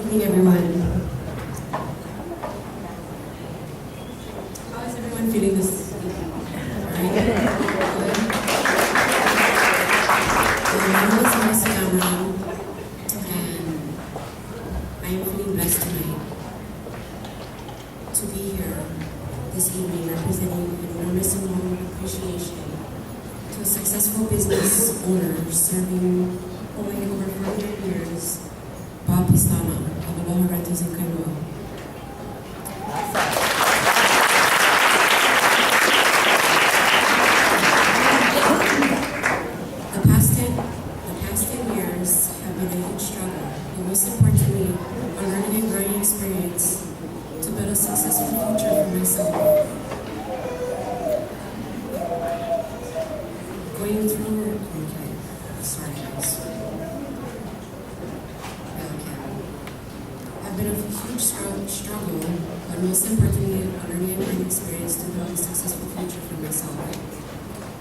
evening, everyone. How is everyone feeling this evening? My name is Marcy Amram, and I am feeling blessed tonight to be here this evening representing an enormous amount of appreciation to a successful business owner serving over 400 years, Bob Pistana of Aloha Rentals in Kualoa. The past 10 years have been a huge struggle, but most importantly, a learning and growing experience to build a successful future for myself. Going through, sorry guys. I've been a huge struggle, but most importantly, a learning and growing experience to build a successful future for myself.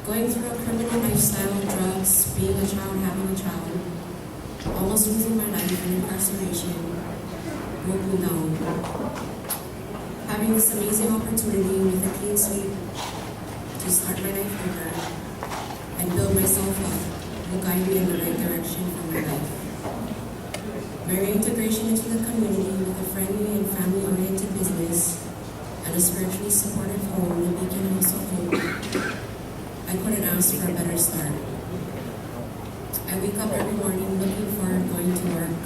Going through a criminal lifestyle, drugs, being a child, having a child, almost losing my life in incarceration, broke me down. Having this amazing opportunity with a clean sweep to start my life over and build myself up will guide me in the right direction for my life. My reintegration into the community with a friendly and family-oriented business and a spiritually supportive home, the beacon of hope, I couldn't ask for a better start. I wake up every morning looking forward to going to work,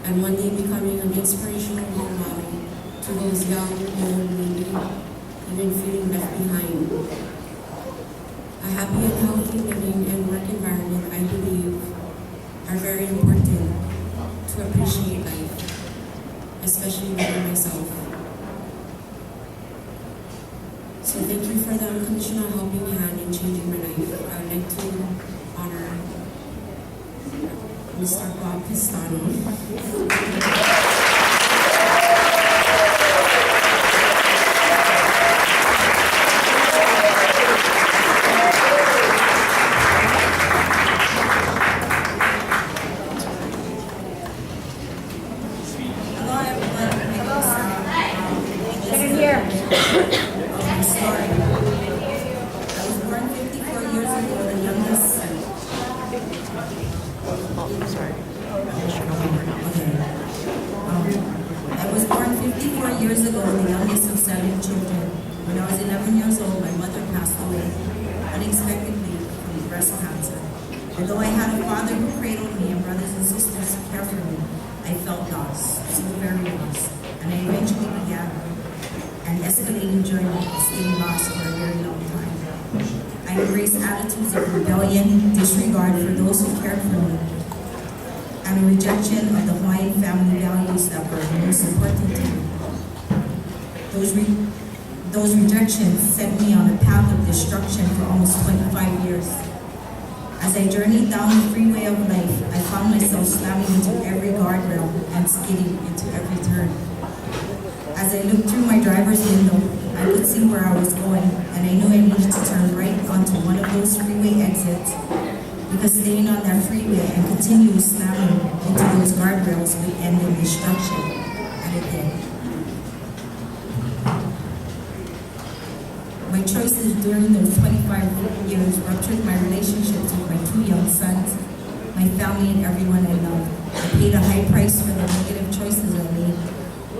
and one day becoming an inspirational role model to those young, old, maybe even feeling left behind. A happy and healthy living and work environment, I believe, are very important to appreciate life, especially within myself. So thank you for the unconditional helping hand in changing my life. I would like to honor Mr. Bob Pistano. I was born 54 years ago, the youngest of 7 children. When I was 11 years old, my mother passed away unexpectedly from breast cancer. Although I had a father who cradled me and brothers and sisters who cared for me, I felt lost, so very lost. And I eventually began an escalating journey of staying lost for a very long time. I embraced attitudes of rebellion, disregard for those who cared for me, and a rejection of the Hawaiian family values that were most important to me. Those rejections sent me on a path of destruction for almost 25 years. As I journeyed down the freeway of life, I found myself slamming into every guardrail and skidding into every turn. As I looked through my driver's window, I could see where I was going, and I knew I needed to turn right onto one of those freeway exits, because staying on that freeway and continuing slamming into those guardrails would end in destruction, and it did. My choices during those 25 years ruptured my relationships with my 2 young sons, my family, and everyone I loved. I paid a high price for the negative choices I made.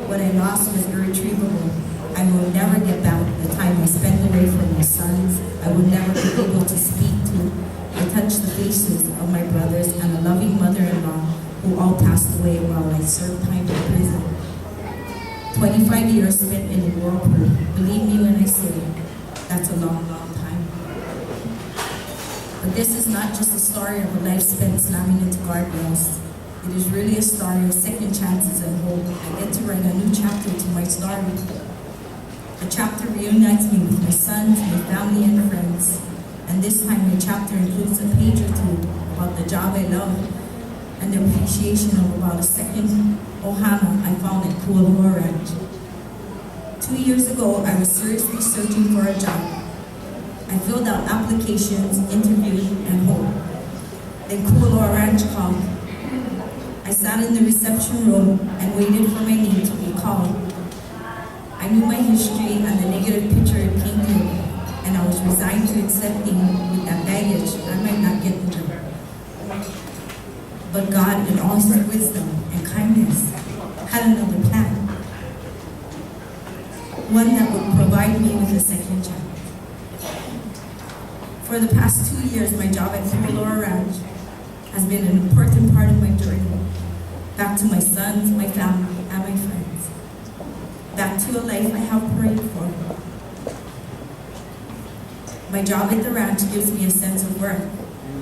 What I lost was irretrievable. I will never get back the time I spent away from my sons. I would never be able to speak to or touch the faces of my brothers and a loving mother-in-law who all passed away while I served time in prison. 25 years spent in a whirlpool. Believe me when I say, that's a long, long time. But this is not just a story of a life spent slamming into guardrails. It is really a story of second chances and hope. I get to write a new chapter to my story. A chapter reunites me with my sons, my family, and friends. And this time my chapter includes a page or 2 about the job I love and the appreciation of about a second ohana I found at Kualoa Ranch. 2 years ago, I was seriously searching for a job. I filled out applications, interviewed, and hoped. Then Kualoa Ranch called. I sat in the reception room and waited for my name to be called. I knew my history and the negative picture it painted, and I was resigned to accepting with that baggage I might not get the job. But God, in all his wisdom and kindness, had another plan. One that would provide me with a second chance. For the past 2 years, my job at Kualoa Ranch has been an important part of my journey, back to my sons, my family, and my friends. Back to a life I have prayed for. My job at the ranch gives me a sense of worth,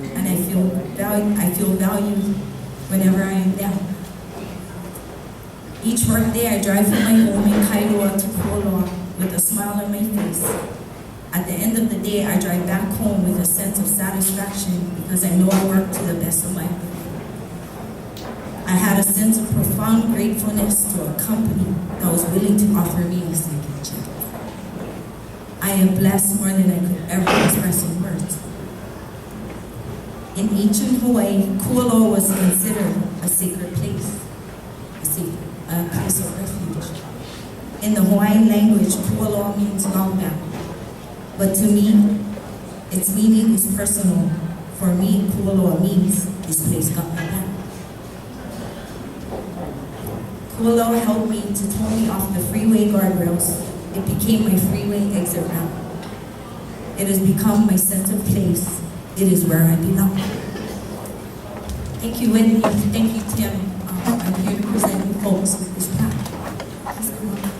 and I feel valued whenever I am there. Each work day, I drive from my home in Kualoa to Kualoa with a smile on my face. At the end of the day, I drive back home with a sense of satisfaction because I know I work to the best of my ability. I had a sense of profound gratefulness to a company that was willing to offer me a second chance. I am blessed more than I could ever express in words. In ancient Hawaii, Kualoa was considered a sacred place, a place of refuge. In the Hawaiian language, Kualoa means mountain. But to me, its meaning is personal. For me, Kualoa means this place got my back. Kualoa helped me to tow me off the freeway guardrails. It became my freeway exit ramp. It has become my sense of place. It is where I belong. Thank you, Wendy. Thank you, Tim. I'm here to present you folks with this plaque.